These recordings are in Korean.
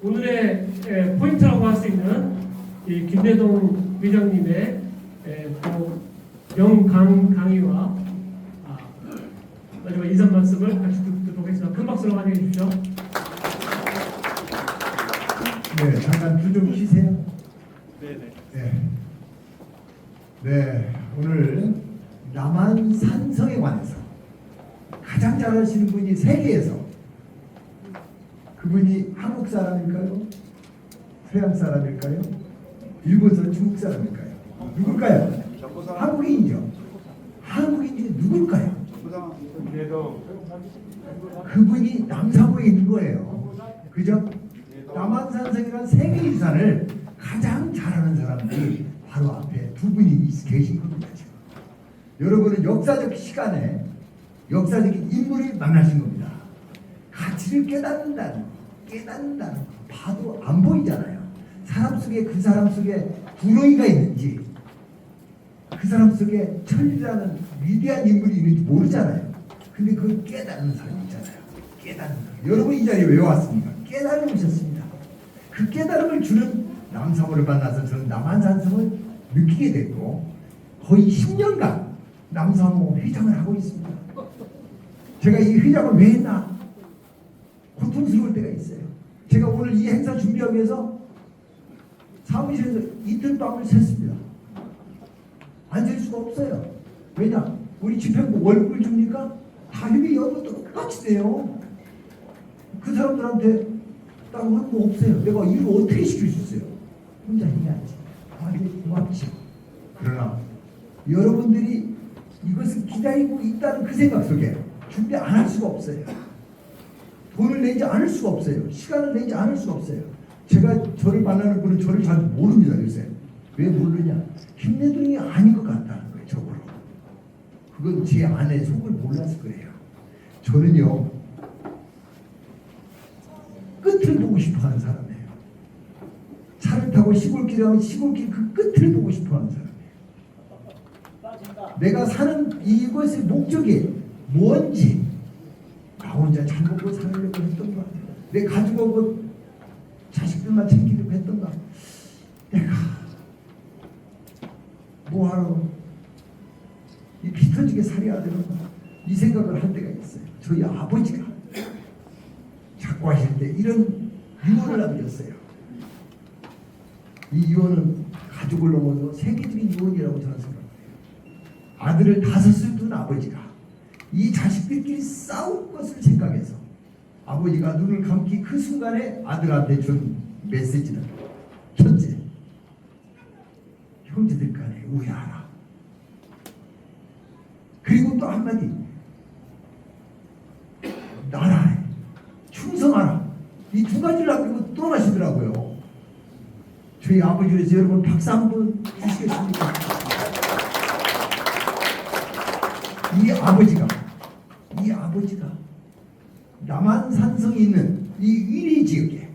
오늘의 포인트라고 할 수 있는 이 김대동 회장님의 또 영강 강의와 마지막 인사 말씀을 같이 듣도록 하겠습니다. 큰 박수로 환영해 주십시오. 네, 잠깐 불 좀 켜세요. 네네. 네, 오늘 남한산성에 관해서 가장 잘 아시는 분이 세계에서 그분이 한국 사람일까요? 서양 사람일까요? 일본 사람, 중국 사람일까요? 누굴까요? 한국인이죠. 한국인이 누굴까요? 그분이 남사부에 있는 거예요. 그죠? 남한산성이라는 세계유산을 가장 잘하는 사람들이 바로 앞에 두 분이 계신 겁니다. 지금. 여러분은 역사적 시간에 역사적인 인물을 만나신 겁니다. 가치를 깨닫는다는 거 봐도 안 보이잖아요. 사람 속에 그 사람 속에 불의가 있는지 그 사람 속에 천리라는 위대한 인물이 있는지 모르잖아요. 근데 그걸 깨닫는 사람이 있잖아요. 깨닫는 사람. 여러분 이 자리에 왜 왔습니까? 깨달음을 오셨습니다. 그 깨달음을 주는 남사모를 만나서 저는 남한산성을 느끼게 됐고 거의 10년간 남사모 회장을 하고 있습니다. 제가 이 회장을 왜 했나? 고통스러울 때가 있어요. 제가 오늘 이 행사 준비하기 위해서 사무실에서 이틀 밤을 샜습니다. 앉을 수가 없어요. 왜냐? 우리 집행부 월급을 줍니까? 다리비 연금도 똑같이 돼요. 그 사람들한테 따로 할 거 없어요. 내가 일을 어떻게 시킬 수 있어요? 혼자 해야지. 아주 고맙지. 그러나 여러분들이 이것을 기다리고 있다는 그 생각 속에 준비 안 할 수가 없어요. 돈을 내지 않을 수가 없어요. 시간을 내지 않을 수가 없어요. 제가 저를 만나는 분은 저를 잘 모릅니다. 요새. 왜 모르냐? 김대동이 아닌 것 같다는 거예요. 적으로. 그건 제 안에 속을 몰랐을 거예요. 저는요. 끝을 보고 싶어하는 사람이에요. 차를 타고 시골길에 가면 시골길 그 끝을 보고 싶어하는 사람이에요. 내가 사는 이것의 목적이 뭔지 나 혼자 잘 먹고 살려고 했던가 내 가족하고 자식들만 챙기려고 했던가 내가 뭐하러 이 피 터지게 살아야 되는가 이 생각을 할 때가 있어요. 저희 아버지가 자꾸 하실 때 이런 유언을 남겼어요. 이 유언은 가족을 넘어서 세계적인 유언이라고 저는 생각해요. 아들을 5을 둔 아버지가 이 자식들끼리 싸울 것을 생각해서 아버지가 눈을 감기 그 순간에 아들한테 준 메시지는 첫째, 형제들 간에 우애하라. 그리고 또 한마디, 나라에 충성하라. 이 두 가지를 남기고 떠나시더라고요. 저희 아버지에 대해서 여러분 박수 한번 주시겠습니까? 이 아버지가 남한산성에 있는 이 위례 지역에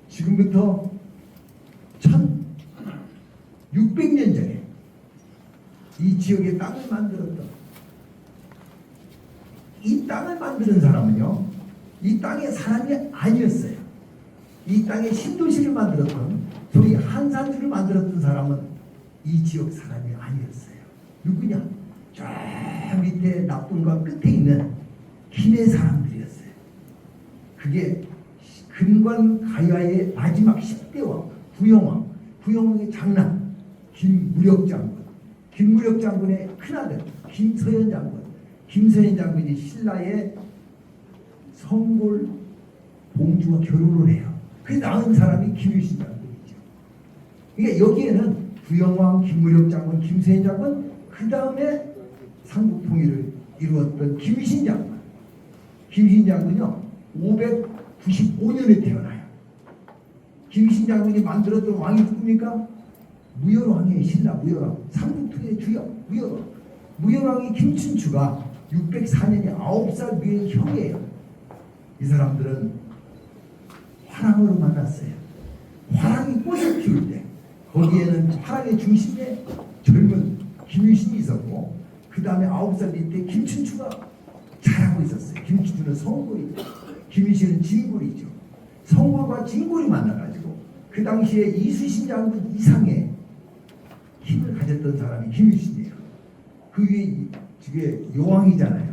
지금부터 1600년 전에 이 지역에 땅을 만들었던 이 땅을 만드는 사람은요 이 땅의 사람이 아니었어요. 이 땅에 신도시를 만들었던 소위 한산주를 만들었던 사람은 이 지역 사람이 아니었어요. 누구냐? 저 밑에 낙동강 끝에 있는 김해 사람들이었어요. 그게 근관 가야의 마지막 10대 왕 부영왕의 장남 김무력 장군의 큰아들 김서현 장군이 신라의 성골 봉주와 결혼을 해요. 그 낳은 사람이 김유신 장군이죠. 그러니까 여기에는 부영왕, 김무력 장군, 김서현 장군, 그 다음에 삼국 통일을 이루었던 김유신 장군. 김유신 장군이요 595년에 태어나요. 김유신 장군이 만들었던 왕이 누굽니까? 무열왕의 신라 무열왕, 삼국 통일의 주역 무열왕. 무열왕이 김춘추가 604년에 9살 위의 형이에요. 이 사람들은 화랑으로 만났어요. 화랑이 꽃을 피울 때 거기에는 화랑의 중심에 젊은 김유신이 있었고 그 다음에 9살 밑에 김춘추가 자라고 있었어요. 김춘추는 성골이고 김유신은 진골이죠. 성골과 진골이 만나가지고 그 당시에 이수신 장군 이상의 힘을 가졌던 사람이 김유신이에요. 그 위에 저게 여왕이잖아요.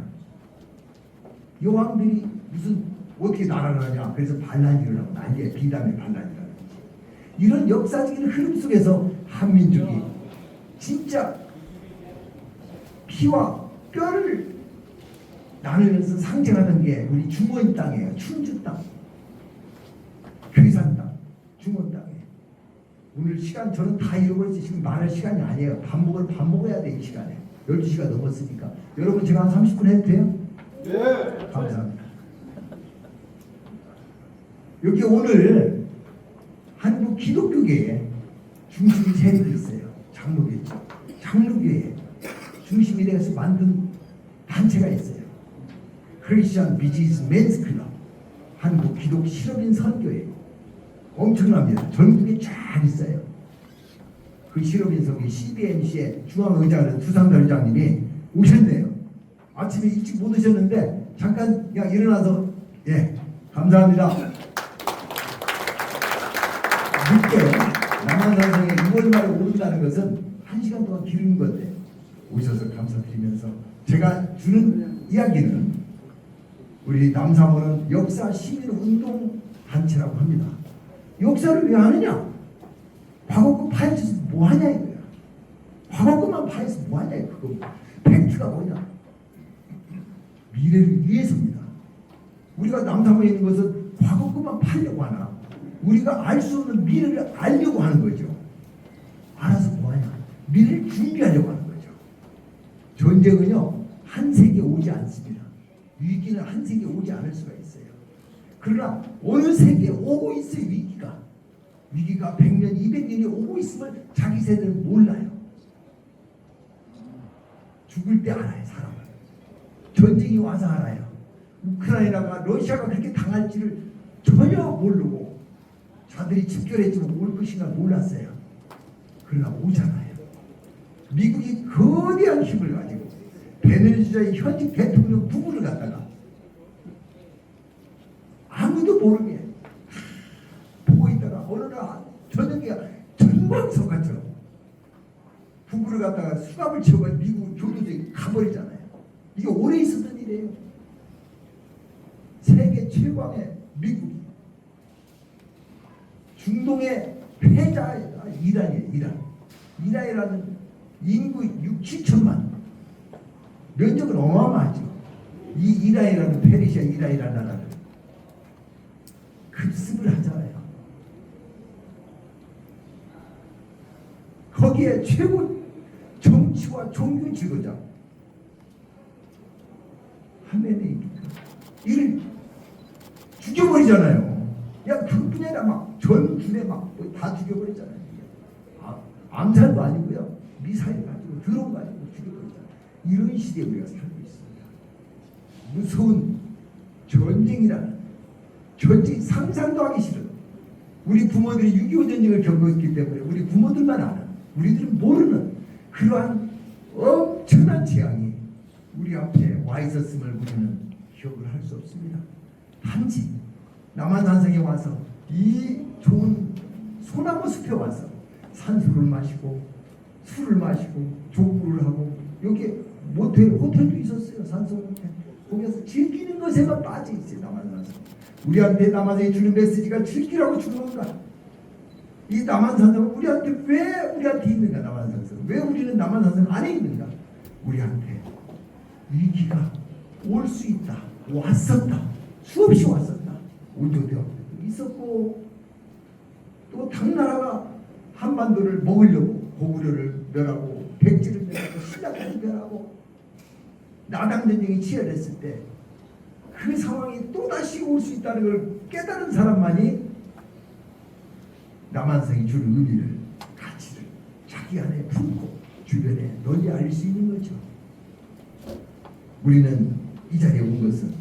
여왕들이 무슨 어떻게 나라를 하냐. 그래서 반란이를 하고 난리에 비담의 반란이라든지 이런 역사적인 흐름 속에서 한민족이 진짜 피와 뼈를 나누면서 상징하는 게 우리 중원 땅이에요. 충주 땅, 괴산 땅, 중원 땅에. 오늘 시간 저는 다 잃어버렸지. 지금 말할 시간이 아니에요. 밥 먹어야 돼. 이 시간에 12시가 넘었으니까. 여러분 제가 한 30분 해도 돼요? 네. 감사합니다. 여기 오늘 한국 기독교계에 중심이 세력이 있어요. 장로교죠. 장로교에 중심이 되어서 만든 단체가 있어요. 크리스천 비즈니스맨스 클럽, 한국 기독 실업인 선교회. 엄청납니다. 전국에 쫙 있어요. 그 실업인 선교회 CBMC의 중앙의장은 두상달 의장님이 오셨네요. 아침에 일찍 못 오셨는데 잠깐 그냥 일어나서 감사합니다. 늦게 남한산성에 6월 말에 오른다는 것은 1시간 동안 기른 건데 오셔서 감사드리면서 제가 주는 이야기는 우리 남사모는 역사 시민운동 단체라고 합니다. 역사를 왜 하느냐? 과거 거 파헤쳐서 뭐하냐 이거야. 과거 것만 파헤쳐서 뭐하냐 그거. 팩트가 뭐냐? 미래를 위해서입니다. 우리가 남사모에 있는 것은 과거 것만 팔려고 하나? 우리가 알 수 없는 미래를 알려고 하는 거죠. 알아서 뭐하냐? 미래를 준비하려고 하는 거죠. 전쟁은요 한 세기에 오지 않습니다. 위기는 한 세기에 오지 않을 수가 있어요. 그러나 어느 세기에 오고 있어요. 위기가 100년, 200년이 오고 있음을 자기 세대는 몰라요. 죽을 때 알아요. 사람은. 전쟁이 와서 알아요. 우크라이나가 러시아가 그렇게 당할지를 전혀 모르고 자들이 집결했지만 올 것인가 몰랐어요. 그러나 오잖아요. 미국이 거대한 힘을 가지고 베네수엘라의 현직 대통령 부부를 갖다가 아무도 모르게 보고 있다가 어느 날 저녁에 전광석같처럼 부부를 갖다가 수갑을 채워가 미국 교도소에 가버리잖아요. 이게 오래 있었던 일이에요. 세계 최강의 미국이 중동의 패자 이란이에요. 이란이라는 인구 6, 7천만 면적은 어마어마하죠. 이 이란이라는 페르시아 이란이라는 나라를 급습을 하잖아요. 거기에 최고 정치와 종교 지도자 하메네이입니다. 이를 죽여버리잖아요. 야 그뿐이 아니라 막 전군에 막 다 죽여버리잖아요. 암살도 아니고요. 미사일 가지고 드론 가지고 죽여버리잖아요. 이런 시대에 우리가 살고 있습니다. 무서운 전쟁이라는 전쟁 상상도 하기 싫은 우리 부모들이 6.25 전쟁을 겪었기 때문에 우리 부모들만 아는 우리들은 모르는 그러한 엄청난 재앙이 우리 앞에 와 있었음을 우리는 기억을 할 수 없습니다. 단지 남한산성에 와서 이 좋은 소나무 숲에 와서 산소를 마시고 술을 마시고 조구를 하고 여기 모텔 호텔도 있었어요. 산소 호텔. 거기서 즐기는 것에만 빠져 있어요. 남한산성. 우리한테 남한산성이 주는 메시지가 즐기라고 주는 건가? 이 남한산성은 우리한테 왜 우리한테 있는가? 남한산성 왜 우리는 남한산성 안에 있는가? 우리한테 위기가 올 수 있다. 왔었다. 수없이 왔었다. 온조대왕 있었고 또 당나라가 한반도를 먹으려고 고구려를 멸하고 백제를 멸하고 신라까지 멸하고 나당전쟁이 치열했을 때 그 상황이 또다시 올 수 있다는 걸 깨달은 사람만이 남한성이 주는 의미를 가치를 자기 안에 품고 주변에 널리 알릴 수 있는 거죠. 우리는 이 자리에 온 것은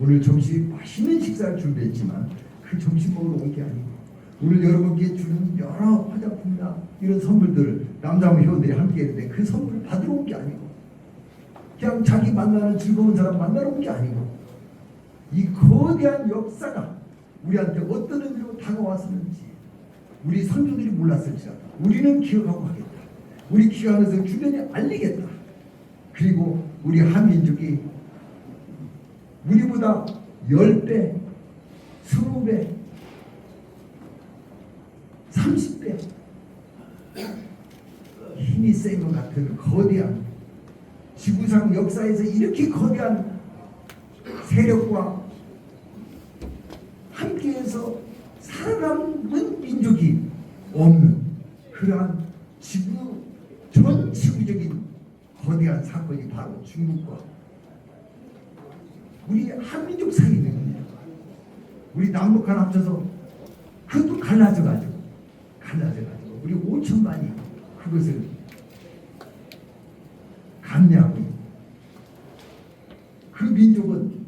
오늘 점심 맛있는 식사를 준비했지만 그 점심 먹으러 온 게 아니고 오늘 여러분께 주는 여러 화장품이나 이런 선물들을 남자부 회원들이 함께 했는데 그 선물을 받으러 온 게 아니고 그냥 자기 만나는 즐거운 사람 만나러 온 게 아니고 이 거대한 역사가 우리한테 어떤 의미로 다가왔었는지 우리 선조들이 몰랐을지라도 우리는 기억하고 하겠다. 우리 기억하면서 주변에 알리겠다. 그리고 우리 한민족이 우리보다 10배, 20배, 30배 힘이 센 것 같은 거대한 지구상 역사에서 이렇게 거대한 세력과 함께해서 살아남은 민족이 없는 그러한 전 지구적인 거대한 사건이 바로 중국과 우리 한민족 사이에 있는 겁니다. 우리 남북한 합쳐서 그것도 갈라져가지고 우리 5천만이 그것을 감내하고 있고 그 민족은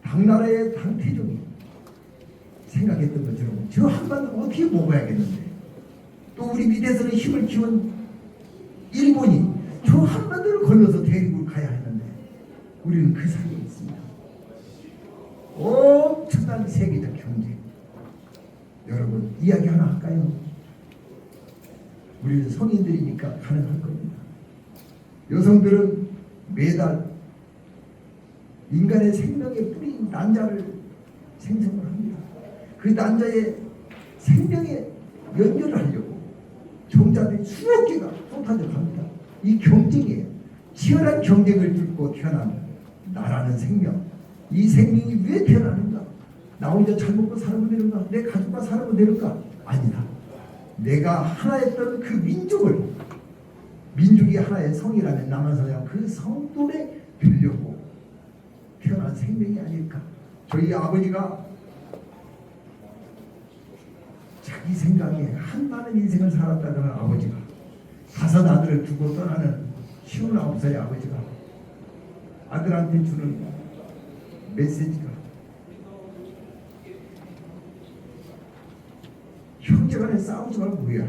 당나라의 당태종이 생각했던 것처럼 저 한반도를 어떻게 먹어야겠는데 또 우리 밑에서는 힘을 키운 일본이 저 한반도를 건너서 대륙으로 가야 했는데 우리는 그 사이에 있습니다. 엄청난 세계적 경쟁. 여러분 이야기 하나 할까요? 우리는 성인들이니까 가능할 겁니다. 여성들은 매달 인간의 생명의 뿌리인 난자를 생성을 합니다. 그 난자의 생명에 연결을 하려고 종자들이 수억 개가 쏟아져 갑니다. 이 경쟁에 치열한 경쟁을 뚫고 태어난 나라는 생명. 이 생명이 왜 태어나는가? 나 혼자 잘 먹고 살면 되는가? 내 가족과 살면 되는가? 아니다. 내가 하나였던 그 민족이 하나의 성이라면 남한사냥 그 성도에 빌려고 태어난 생명이 아닐까? 저희 아버지가 자기 생각에 한많은 인생을 살았다는 아버지가 5 아들을 두고 떠나는 59살의 아버지가 아들한테 주는 메시지가 형제간에 싸우지 말고 뭐야?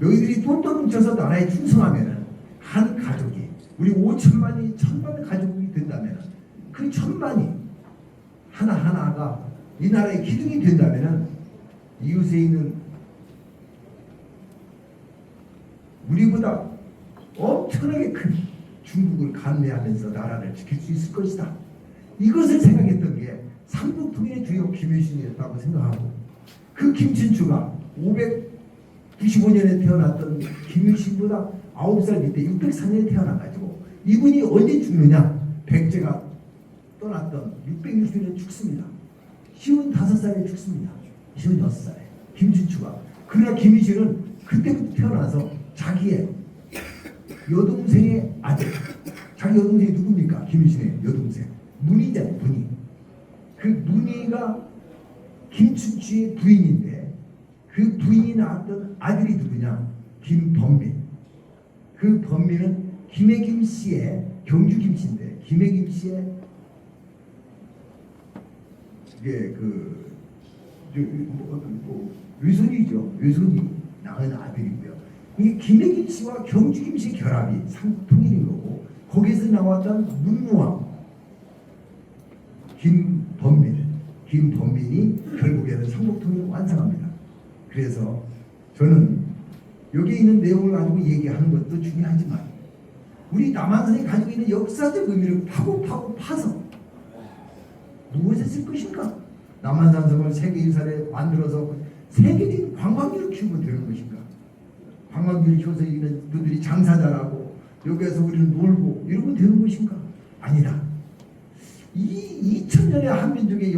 너희들이 똘똘 뭉쳐서 나라에 충성하면 한 가족이 우리 5천만이 1,000만 가족이 된다면 그 1,000만이 하나하나가 이 나라의 기둥이 된다면 이웃에 있는 우리보다 엄청나게 큰 중국을 감내하면서 나라를 지킬 수 있을 것이다. 이것을 생각했던 게 삼국통일의 주역 김유신이었다고 생각하고 그 김춘추가 595년에 태어났던 김유신보다 9살 밑에 604년에 태어나가지고 이분이 언제 죽느냐? 백제가 떠났던 660년 죽습니다. 55살에 죽습니다. 56살에 김춘추가. 그러나 김유신은 그때부터 태어나서 자기의 여동생의 아들, 자기 여동생이 누굽니까? 김유신의 여동생 문희잖아요. 문희. 그 문희가 김춘추의 부인인데 그 부인이 낳았던 아들이 누구냐? 김범민. 그 범민은 김해김 씨의 경주 김씨인데 김해김 씨의 이게 외손이죠. 외손이 낳은 아들이고요. 이게 김해김 씨와 경주 김 씨의 결합이 삼국통일인 거고 거기에서 나왔던 문무왕 김범민이 결국에는 삼국통일을 완성합니다. 그래서 저는 여기 있는 내용을 가지고 얘기하는 것도 중요하지만 우리 남한산이 가지고 있는 역사적 의미를 파서 무엇에 쓸 것인가? 남한산성을 세계유산에 만들어서 세계적인 관광지로 키우면 되는 것인가? 관광지를 키워서 있는 분들이 장사 잘하고 여기에서 우리는 놀고 이러면 되는 것인가? 아니다. 이 2000년의 한민족의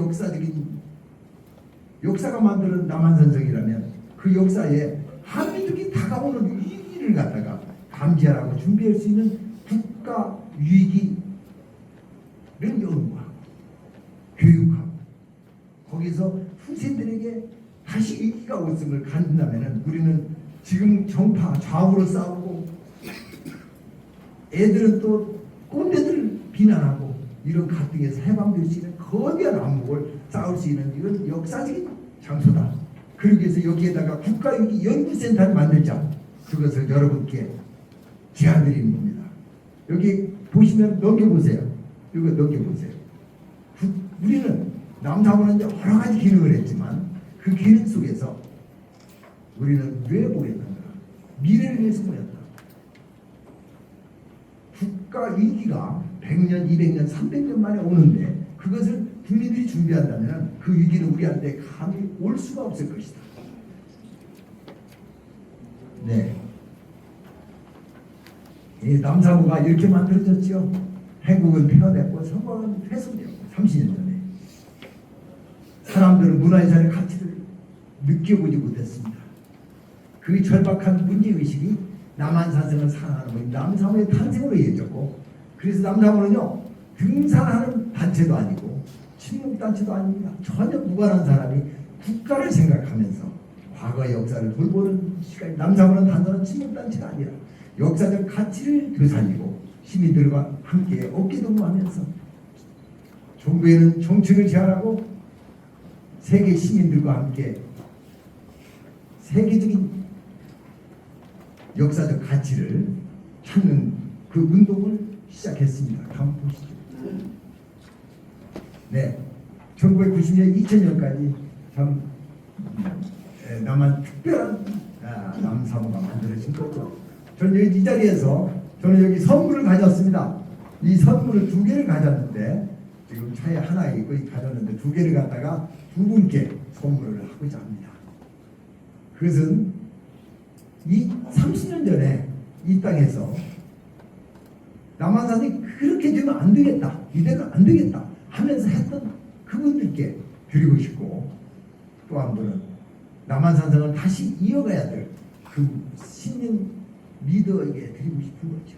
역사가 만드는 남한산성이라면 그 역사에 한민족이 다가오는 위기를 갖다가 감지하라고 준비할 수 있는 국가 위기를 연구하고 교육하고 거기서 후세들에게 다시 위기가 올음을 갖는다면 우리는 지금 정파 좌우로 싸우고 애들은 또 꼰대들 비난하고 이런 갈등에서 해방될 수 있는 거대한 안목을 쌓을 수 있는 이런 역사적인 장소다. 그러기 위해서 여기에다가 국가위기 연구센터를 만들자. 그것을 여러분께 제안드리는 겁니다. 여기 보시면 넘겨보세요. 이거 넘겨보세요. 우리는 남사모는 여러 가지 기능을 했지만 그 기능 속에서 우리는 왜 모였는가? 미래를 위해서 모였다. 국가 위기가 100년, 200년, 300년 만에 오는데 그것을 국민들이 준비한다면 그 위기는 우리한테 감히 올 수가 없을 것이다. 네. 이 남사모가 이렇게 만들어졌죠. 행국은 폐허됐고 선거는 훼손되었고 30년 전에 사람들은 문화유산의 가치를 느껴보지 못했습니다. 그 절박한 문제의식이 남한산성을 사랑하는 남사모의 탄생으로 이어졌고 그래서 남사모는요 등산하는 단체도 아니고 친목단체도 아닙니다. 전혀 무관한 사람이 국가를 생각하면서 과거의 역사를 돌보는 시간이 남사모는 단순한 친목단체가 아니라 역사적 가치를 되살리고 시민들과 함께 어깨동무하면서 정부에는 정책을 제안하고 세계 시민들과 함께 세계적인 역사적 가치를 찾는 그 운동을 시작했습니다. 다음 보시죠. 네, 1990년, 2000년까지 참 남한 특별한 남사모가 만들어진 거죠. 저는 여기 이 자리에서 저는 여기 선물을 가졌습니다. 이 선물을 2개를 가졌는데 지금 차에 하나 있고 가졌는데 2개를 갖다가 2분께 선물을 하고자 합니다. 그것은 이 30년 전에 이 땅에서 남한산이 그렇게 되면 안 되겠다, 이대로 안 되겠다 하면서 했던 그분들께 드리고 싶고 또 한 분은 남한산성을 다시 이어가야 될 그 신인 리더에게 드리고 싶은 거죠.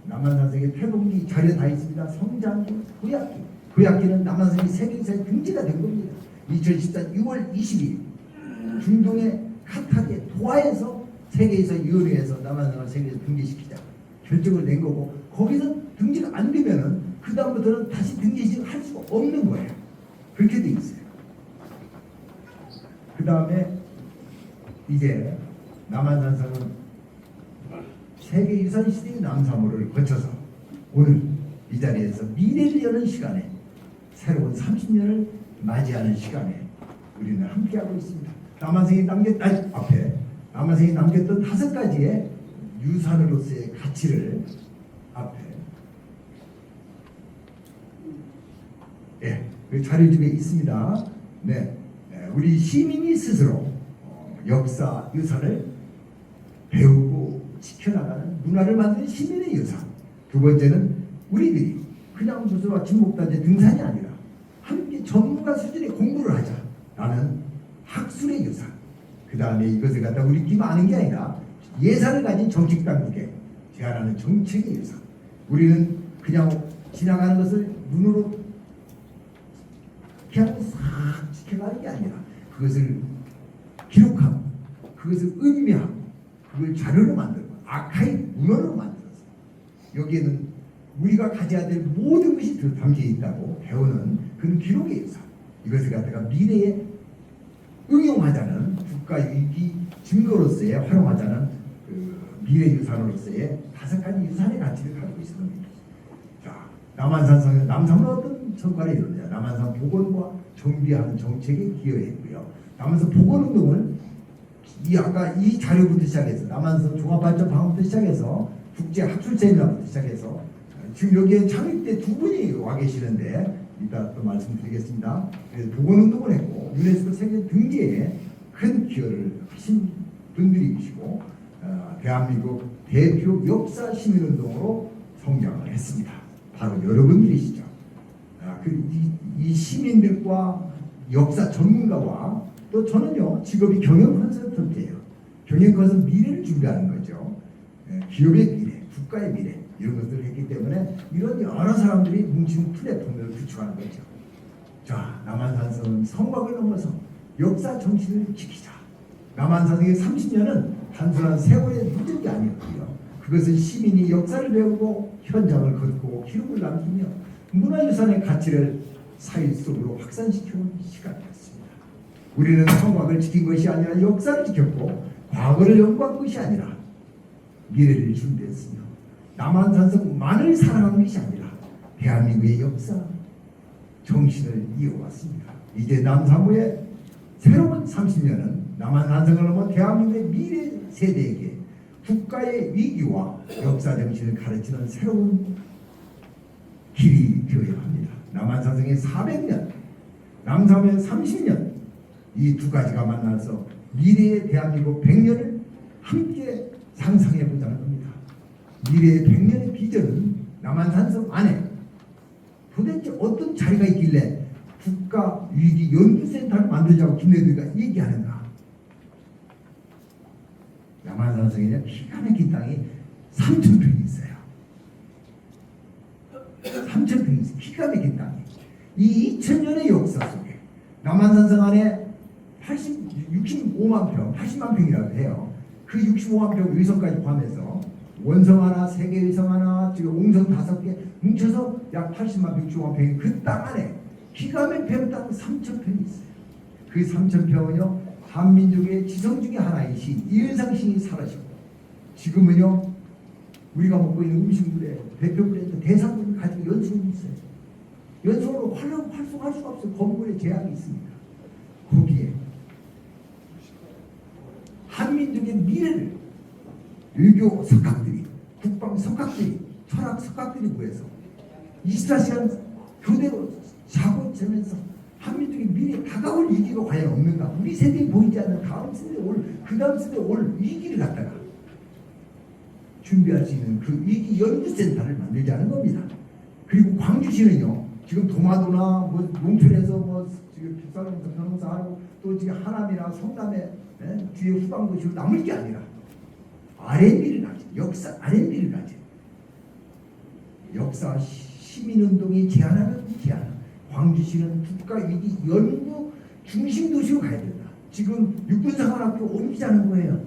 남한산성의 태동기 자료에 다 있습니다. 성장기, 구약기. 구약기는 남한산성이 세계사에 등재가 된 겁니다. 2014년 6월 22일 중동의 카타르의 도하에서 세계에서위원회에서 남한산성을 세계에서 등재시키자 결정을 낸 거고 거기서 등재가 안 되면은 그 다음부터는 다시 등재할 수가 없는 거예요. 그렇게 돼 있어요. 그 다음에 이제 남한산성은 세계유산 시대의 남사모를 거쳐서 오늘 이 자리에서 미래를 여는 시간에 새로운 30년을 맞이하는 시간에 우리는 함께하고 있습니다. 남한산이 남겼던 5가지의 유산으로서의 가치를 앞에 그 자료집에 있습니다. 우리 시민이 스스로 역사 유산을 배우고 지켜나가는 문화를 만드는 시민의 유산. 2번째는 우리들이 그냥 무슨 친목단체 등산이 아니라 함께 전문가 수준의 공부를 하자라는 학술의 유산. 그 다음에 이것을 갖다 우리끼리만 아는 게 아니라 예산을 가진 정책당국에 제안하는 정책의 유산. 우리는 그냥 지나가는 것을 눈으로 그냥 싹 지켜가는 게 아니라 그것을 기록하고 그것을 의미하고 그걸 자료로 만들고 아카이브 문헌으로 만들어서 여기에는 우리가 가져야 될 모든 것이 담겨 있다고 배우는 그런 기록의 유산. 이것을 갖다가 미래에 응용하자는 국가위기 증거로서의 활용하자는 그 미래 유산으로서의 5가지 유산의 가치를 갖고 있습니다. 자, 남한산성은 남산은 어떤 성과를 이루느냐? 남한산 복원과 정비하는 정책에 기여했고요. 남한산 복원운동을 아까 이 자료부터 시작해서 남한산 종합발전 방법부터 시작해서 국제 학술 세미나부터 시작해서 지금 여기에 창립 때 2분이 와 계시는데 이따 또 말씀드리겠습니다. 그래서 복원운동을 했고 유네스코 세계 등재에 큰 기여를 하신 분들이시고 대한민국 대표 역사 시민운동으로 성장을 했습니다. 바로 여러분들이시죠. 이 시민들과 역사 전문가와 또 저는요 직업이 경영 컨설턴트예요. 경영 컨설턴트 미래를 준비하는 거죠. 기업의 미래, 국가의 미래 이런 것들을 했기 때문에 이런 여러 사람들이 뭉친 플랫폼을 구축하는 거죠. 자, 남한산성은 성곽을 넘어서 역사 정신을 지키자. 남한산성의 30년은 단순한 세월의 묻은 게 아니었고요. 그것은 시민이 역사를 배우고 현장을 걷고 기록을 남기며 문화유산의 가치를 사회 속으로 확산시켜온 시간이었습니다. 우리는 성곽을 지킨 것이 아니라 역사를 지켰고 과거를 연구한 것이 아니라 미래를 준비했으며 남한산성만을 사랑하는 것이 아니라 대한민국의 역사 정신을 이어왔습니다. 이제 남사부의 새로운 30년은 남한산성을 넘어 대한민국의 미래 세대에게 국가의 위기와 역사 정신을 가르치는 새로운 길이 되어야 합니다. 남한산성의 400년, 남사부의 30년, 이 두 가지가 만나서 미래의 대한민국 100년을 함께 상상해 보자는 겁니다. 미래의 100년의 비전은 남한산성 안에 도대체 어떤 자리가 있길래 국가위기연구센터를 만들자고 김대중이가 얘기하는가. 남한산성에는 기가 막힌 땅이 3,000평이 있어요. 3,000평이 있어요. 기가 막힌 땅이. 이 2000년의 역사 속에 남한산성 안에 65만 평, 80만 평이라고 해요. 그 65만 평 의성까지 포함해서 원성 하나, 세계 의성 하나, 지금 옹성 5개 뭉쳐서 약 80만 평, 65만 평이 그 땅 안에 기가 막힌 땅 3,000평이 있어요. 그 3,000평은요 한민족의 지성 중에 하나인 신 이은상 신이 살아시고 지금은요 우리가 먹고 있는 음식물의 대표 브랜드 대상물을 가지고 연수원이 있어요. 연수원으로 활성화할 수가 없어요. 건물에 제약이 있습니다. 거기에 한민족의 미래를 외교 석학들이, 국방 석학들이, 철학 석학들이 모여서 24시간 교대로 자고 자면서 한민족의 미래에 다가올 위기가 과연 없는가? 우리 세대에 보이지 않는 다음 세대에 그 다음 세대에 올 위기를 갖다가 준비할 수 있는 그 위기 연구센터를 만들자는 겁니다. 그리고 광주시는요, 지금 도마도나 뭐 농촌에서 뭐 지금 빗사람부터 변호사 하고 또 지금 하남이나 성남에 뒤에 후방도시로 남을 게 아니라 R&B를 가지, 역사 R&B를 가지. 역사 시민운동이 제안하는 제안. 광주시는 국가위기 연구 중심 도시로 가야 된다. 지금 육군사관학교 옮기자는 거예요.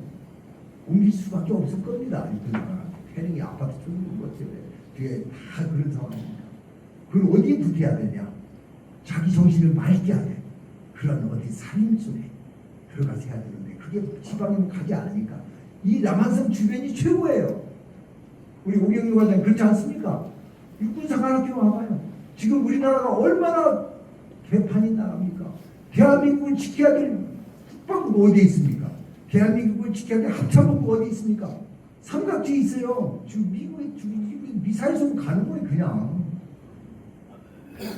옮길 수밖에 없을 겁니다. 육군사관학교. 패능이 아파트 쪽으로 뭐 때문에 뒤에 다 그런 상황입니다. 그걸 어디에 붙여야 되냐? 자기 정신을 맑게 하게. 그런 어디 살인 속에 들어가서 해야 되는데 그게 지방이면 가지 않으니까 이 남한성 주변이 최고예요. 우리 오경유 과장 그렇지 않습니까? 육군사관학교 와봐요. 지금 우리나라가 얼마나 개판인 나라입니까? 대한민국을 지켜야 될 국방부가 어디에 있습니까? 대한민국을 지켜야 될 합참본부가 어디에 있습니까? 삼각지에 있어요. 지금 미국의 미사일 쏘면 가는 거예요 그냥.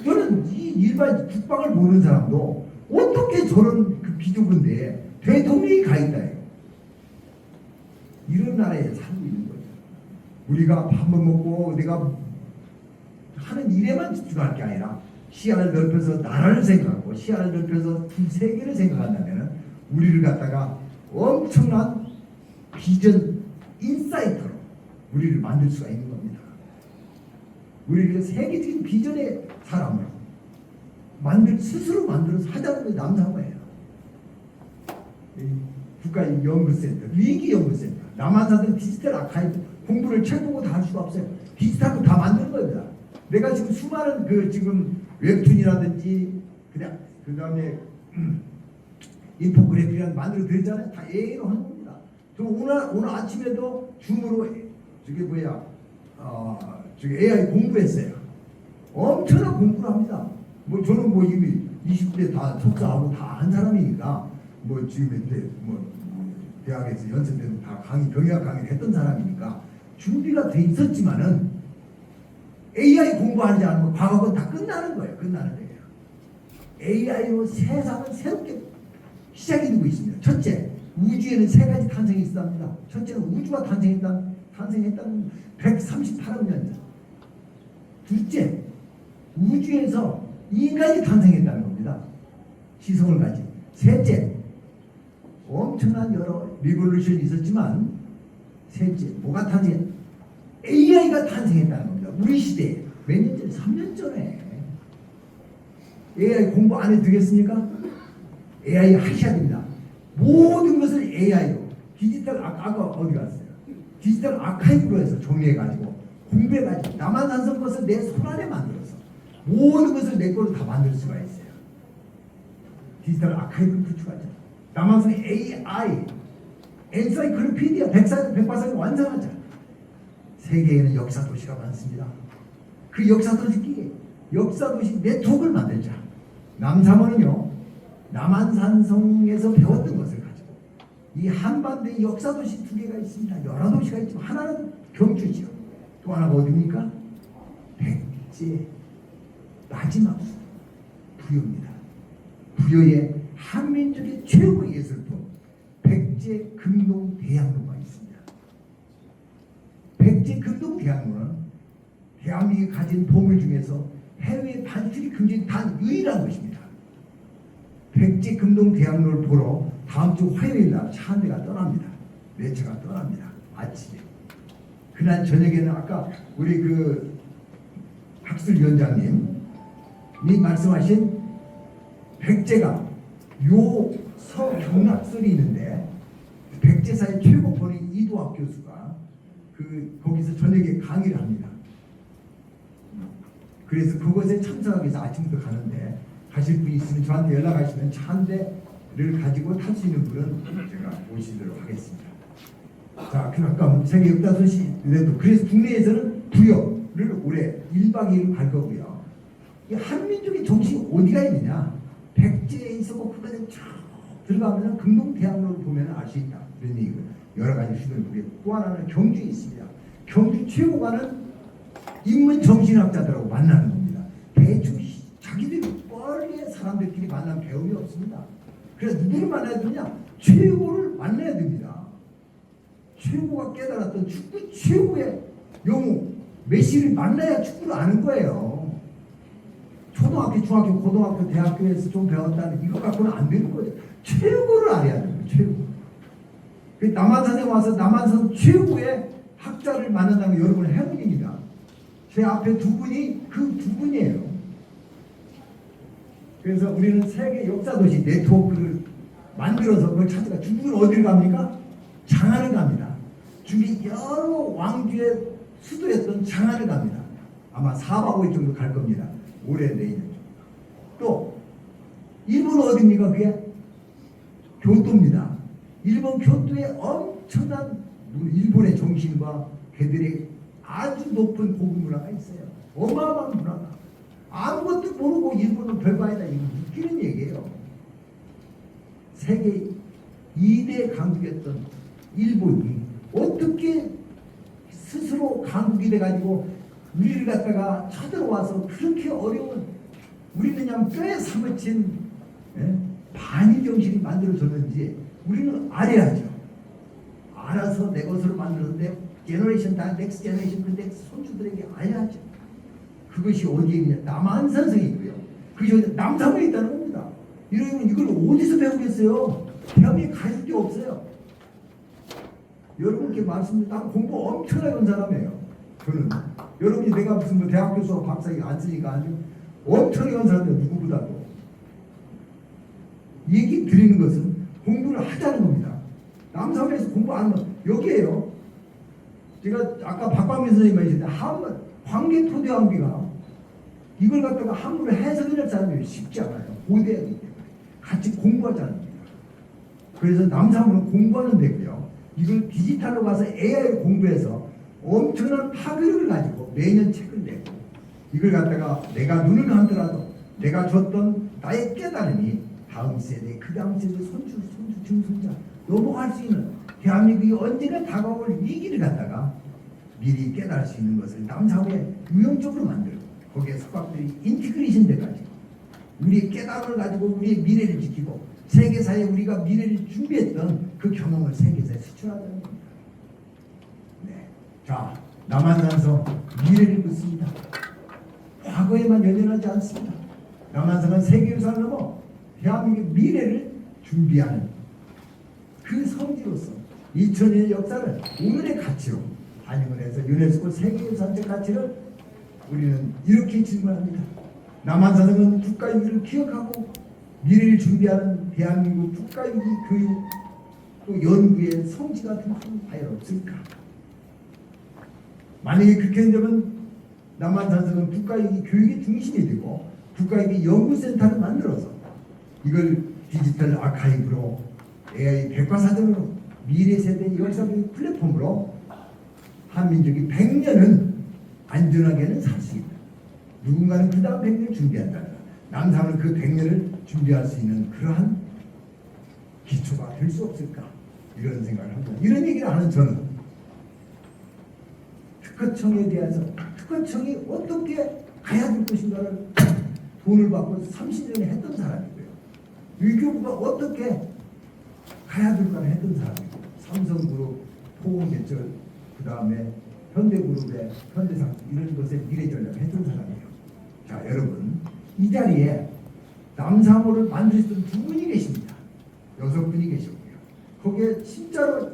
저는 이 일반 국방을 모르는 사람도 어떻게 저런 그 비좁은데 대통령이 가 있다요. 이런 나라에 살고 있는 거예요. 우리가 밥만 먹고 내가 하는 일에만 집중할 게 아니라 시야를 넓혀서 나라를 생각하고 시야를 넓혀서 두 세계를 생각한다면 우리를 갖다가 엄청난 비전 인사이터로 우리를 만들 수가 있는 겁니다. 우리를 세계적인 비전의 사람으로 스스로 만들어서 하자는 게 남사모예요. 국가연구센터, 위기연구센터, 남한사들 디지털 아카이브 공부를 책 보고 다 할 수가 없어요. 디지털로 다 만드는 겁니다. 내가 지금 수많은 그 지금 웹툰이라든지 그냥 그 다음에 인포그래픽이라는 만들어 드렸잖아요. 다 AI로 하는 겁니다. 저 오늘 아침에도 줌으로 저게 뭐야 저기 AI 공부했어요. 엄청난 공부를 합니다. 뭐 저는 뭐 이미 20대 다 석사하고 다 한 사람이니까 뭐 지금 이제 뭐 대학에서 연습 때도 다 병역 강의를 했던 사람이니까 준비가 돼 있었지만은 AI 공부하지 않으면 과거는 다 끝나는 거예요. 끝나는 거예요. AI로 세상은 새롭게 시작이 되고 있습니다. 첫째, 우주에는 세 가지 탄생이 있습니다. 첫째는 우주가 탄생했다는 138억 년 전. 둘째, 우주에서 인간이 탄생했다는 겁니다. 시성을 가진. 셋째, 엄청난 여러 리볼루션이 있었지만 셋째, 뭐가 탄생? AI가 탄생했다는 겁니다. 우리 시대에 몇 년 전에? 3년 전에. AI 공부 안 해도 되겠습니까? AI 하셔야 됩니다. 모든 것을 AI로 디지털 아까 어디 갔어요? 디지털 아카이브로 해서 정리해가지고 공부해가지고 남한산성 것을 내 손안에 만들어서 모든 것을 내 걸로 다 만들 수가 있어요. 디지털 아카이브를 구축하죠. 남한산 AI 엔사이클로피디아 백과사전 완성하자. 세계에는 역사 도시가 많습니다. 그 역사 도시기에 역사도시 네트워크를 만들자. 남삼원은요, 남한산성에서 배웠던 것을 가지고 이 한반도에 역사도시 두 개가 있습니다. 여러 도시가 있지만 하나는 경주지요. 또 하나가 어디입니까? 백제 마지막 수 부여입니다. 부여의 한민족의 최고의 예술품 백제 금동대학로가 있습니다. 백제 금동대학로는 대한민국이 가진 보물 중에서 해외 반출이 굉장히 단 유일한 것입니다. 백제 금동대학로를 보러 다음 주 화요일 날 차 한 대가 떠납니다. 네 차가 떠납니다. 아침에. 그날 저녁에는 아까 우리 그 학술위원장님이 말씀하신 백제가 요 서경락설이 있는데 백제사의 최고 본인 이도학 교수가 거기서 저녁에 강의를 합니다. 그래서 그것에 참석하기 위해서 아침부터 가는데 가실 분이 있으면 저한테 연락하시면 차 한 대를 가지고 탈 수 있는 분은 제가 모시도록 하겠습니다. 자, 그 아까 세계 역사도시에도 그래서 국내에서는 부여를 올해 1박 2일 갈 거고요. 이 한민족의 정신이 어디가 있느냐? 백제에 있어 뭐 그거에 쭉 들어가면 금동대학로를 보면 알 수 있다. 그런 얘기고요. 여러 가지 수들을 보게. 또 하나는 경주에 있습니다. 경주 최고가는 인문 정신학자들하고 만나는 겁니다. 대충 자기들이 뻘리에 사람들끼리 만나면 배움이 없습니다. 그래서 누구를 만나야 되냐? 최고를 만나야 됩니다. 최고가 깨달았던 축구 최고의 영웅 메시를 만나야 축구를 아는 거예요. 초등학교, 중학교, 고등학교, 대학교에서 좀 배웠다는 이거 갖고는 안 되는 거예요. 최고를 알아야 돼요. 최고. 남한산에 와서 남한산 최고의 학자를 만난다는 게 여러분의 행운입니다. 제 앞에 두 분이 그 두 분이에요. 그래서 우리는 세계 역사도시 네트워크를 만들어서 그걸 찾아가. 중국은 어디를 갑니까? 장안을 갑니다. 중국이 여러 왕주의 수도였던 장안을 갑니다. 아마 4박 5일 정도 갈 겁니다. 올해 내년. 또 일본 어디입니까? 그게 교토입니다. 일본 교토에 엄청난 일본의 정신과 그들의 아주 높은 고급 문화가 있어요. 어마어마한 문화가. 아무것도 모르고 일본은 별거 아니다. 이거 웃기는 얘기예요. 세계 2대 강국이었던 일본이 어떻게 스스로 강국이 돼가지고 우리를 갖다가 쳐들어와서 그렇게 어려운 우리는 그냥 뼈에 사무친 반일 정신이 만들어졌는지 우리는 알아야죠. 알아서 내 것으로 만들었는데 제너레이션 다 넥스트 제너레이션 그 넥스트 손주들에게 알아야죠. 그것이 어디에 있냐? 남한산성이 있고요. 그것이 남산에 있다는 겁니다. 이러면 이걸 어디서 배우겠어요? 대한민국에 가질 게 없어요. 여러분께 말씀드리면 난 공부 엄청나게 한 사람이에요. 저는 여러분이 내가 무슨 뭐 대학 교수와 박사기 안 쓰니까 아니요. 엄청나게 한 사람이에요. 누구보다도. 얘기 드리는 것은 공부를 하자는 겁니다. 남산에서 공부 안 하면 여기에요. 제가 아까 박광민 선생님 말씀하셨는데 한번 광개토대왕비가 이걸 갖다가 한글로 해석해낼 사람이 쉽지 않아요. 고대하기 때문에 같이 공부하자는 겁니다. 그래서 남산은 공부하는 데고요. 이걸 디지털로 가서 AI를 공부해서 엄청난 파괴력을 가지고 매년 책을 내고 이걸 갖다가 내가 눈을 감더라도 내가 줬던 나의 깨달음이 다음 세대, 그 다음 세대, 손주, 증손자 넘어갈 수 있는 대한민국이 언제나 다가올 위기를 갖다가 미리 깨달을 수 있는 것을 남사회에 유용적으로 만들고 거기에 석학들이 인티그레이션 돼가지고 우리의 깨달음을 가지고 우리의 미래를 지키고 세계사에 우리가 미래를 준비했던 그 경험을 세계사에 수출하자는 겁니다. 네. 자, 남한산성 미래를 묻습니다. 과거에만 연연하지 않습니다. 남한산은 세계유산 넘어 대한민국의 미래를 준비하는 그 성지로서 2000년의 역사를 오늘의 가치로 반영을 해서 유네스코 세계유산적 가치를 우리는 이렇게 질문합니다. 남한산성은 국가유기를 기억하고 미래를 준비하는 대한민국 국가유기 교육 또 연구의 성지가 좀 과연 없을까? 만약에 그렇게 된다면 남한산성은 국가유기 교육의 중심이 되고 국가유기 연구센터를 만들어서 이걸 디지털 아카이브로 AI 백과사전으로 미래 세대 역사교육 플랫폼으로 한민족이 100년은 안전하게는 살 수 있다. 누군가는 그 다음 100년 준비한다. 남삼은 그 100년을 준비할 수 있는 그러한 기초가 될 수 없을까 이런 생각을 합니다. 이런 얘기를 하는 저는 특허청에 대해서 특허청이 어떻게 가야 될 것인가를 돈을 받고 30년에 했던 사람이고요. 유교부가 어떻게 가야 될까를 했던 사람이고 삼성그룹, 포옹개철, 그 다음에 현대그룹의 현대상 이런 것에 미래전략을 했던 사람이에요. 자 여러분 이 자리에 남사모를 만드셨던 두 분이 계십니다. 6분이 계시고요. 거기에 진짜로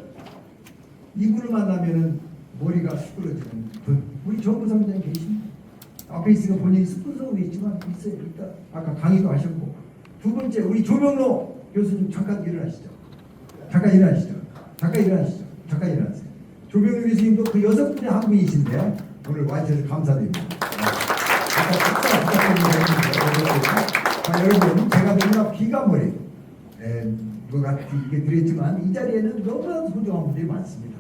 이분을 만나면은 머리가 수그러지는 분 우리 정부상장 계십니다. 앞에 있으니까 본인이 스폰서로 있지만 있어요. 일단 아까 강의도 하셨고 두 번째 우리 조명로 교수님 잠깐 일어나시죠. 잠깐 일어나시죠. 잠깐 일어나시죠. 잠깐 일어나세요. 조병우 교수님도 그 6분의 한 분이신데 오늘 와주셔서 감사드립니다. 자, 여러분 제가 너무나 비가 머리 것 같게 드렸지만 이 자리에는 너무나 소중한 분들이 많습니다.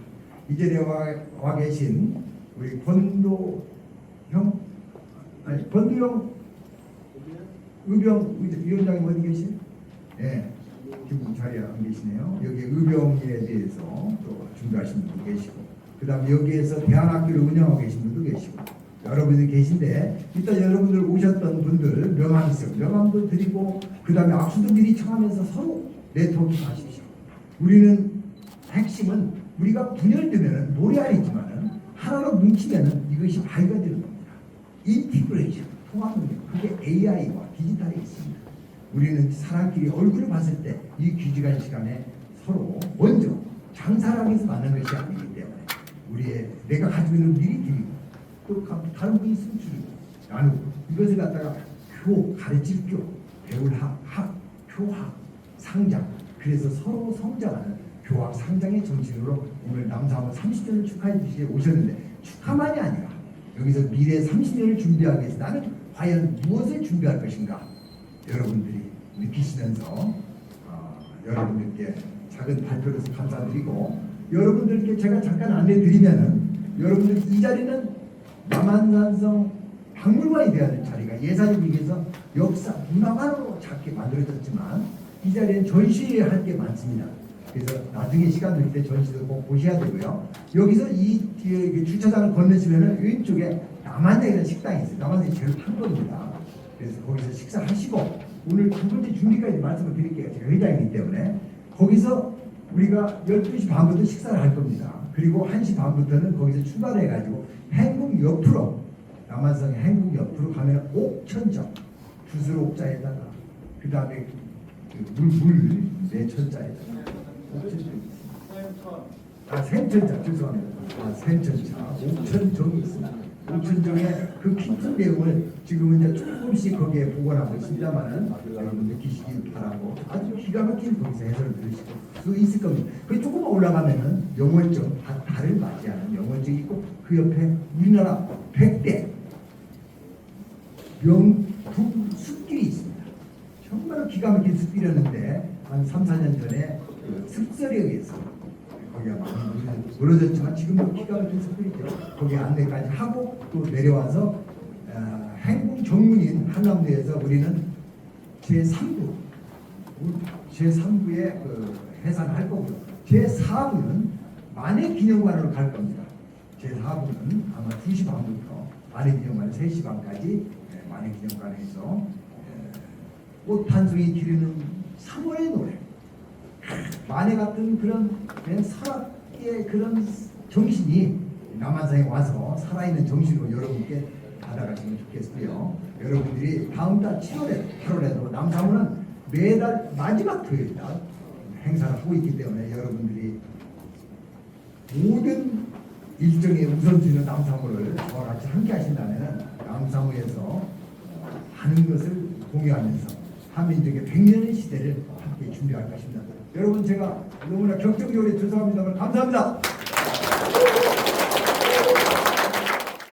이 자리에 와 계신 우리 권도형 의병 위원장님 어디 계시? 네. 지금 자리에 안 계시네요. 여기 의병에 대해서 또 준비하신 분도 계시고 그 다음에 여기에서 대안학교를 운영하고 계신 분도 계시고 여러분들 계신데 일단 여러분들 오셨던 분들 명함도 드리고 그 다음에 악수도 미리 청하면서 서로 네트워킹 하십시오. 우리는 핵심은 우리가 분열되면 노래하리지만은 하나로 뭉치면은 이것이 발휘가 되는 겁니다. 인티그레이션 통합 능력 그게 AI와 디지털에 있습니다. 우리는 사람끼리 얼굴을 봤을 때 이 귀중한 시간에 서로 먼저 장사를 하기 위해서 만난 것이 아니기 때문에 우리의 내가 가지고 있는 미리 드리고 또 다른 분이 있으면 줄이고 나누고 이것을 갖다가 가르칠 교 배울 학 교학 상장 그래서 서로 성장하는 교학 상장의 정신으로 오늘 남사모 30년을 축하해 주시게 오셨는데 축하만이 아니라 여기서 미래 30년을 준비하기 위해서 나는 과연 무엇을 준비할 것인가 여러분들이 느끼시면서 여러분들께 작은 발표로서 감사드리고 여러분들께 제가 잠깐 안내드리면은 여러분들 이 자리는 남한산성 박물관이 되어야 될 자리가 예산을 위해서 역사 문화관으로 작게 만들어졌지만 이 자리엔 전시할 게 많습니다. 그래서 나중에 시간 될 때 전시도 꼭 보셔야 되고요. 여기서 이 뒤에 주차장을 건너시면은 왼쪽에 남한장이라는 식당이 있어요. 남한장이 제일 큰 겁니다. 그래서 거기서 식사하시고 오늘 두 번째 준비까지 말씀을 드릴게요. 제가 회장이기 때문에 거기서 우리가 12시 반부터 식사를 할 겁니다. 그리고 1시 반부터는 거기서 출발해가지고 행궁 옆으로 남한성 행궁 옆으로 가면 옥천정 주술 옥자에다가 그 다음에 물 내천자에다가 생천자 죄송합니다. 생천자 옥천정이 있습니다. 옥천정의 그 깊은 내용을 지금은 이제 조금씩 거기에 복원하고 있습니다만은 여러분 느끼시기 바라고 아주 기가 막힌 거기서 해설을 들으실 수 있을 겁니다. 그 조금만 올라가면은 영월정 달을 맞이하는 영월정이 있고 그 옆에 우리나라 100대 명품 숲길이 있습니다. 정말 기가 막힌 숲길이었는데 한 3, 4년 전에 그 습설역에서 거기가 많이 무너졌지만 지금도 기가 막힌 숲길이죠. 거기 안내까지 하고 또 내려와서 행궁 정문인 한남도에서 우리는 제3부의 그 해산을 할 거고요. 제4부는 만해기념관으로 갈 겁니다. 제4부는 아마 2시 반부터 만해기념관 3시 반까지 만해기념관에서 꽃 한 송이 기르는 3월의 노래 만해 같은 그런 살아의 그런 정신이 남한산에 와서 살아있는 정신으로 여러분께 받아가시면 좋겠고요. 여러분들이 다음 달 7월에 8월에도 남사모는 매달 마지막 토요일날 행사를 하고 있기 때문에 여러분들이 모든 일정의 우선순위로 남사모를 저와 같이 함께 하신다면 남사모에서 하는 것을 공유하면서 한민족의 100년의 시대를 함께 준비할 것입니다. 여러분 제가 너무나 격정적으로 죄송합니다만 감사합니다.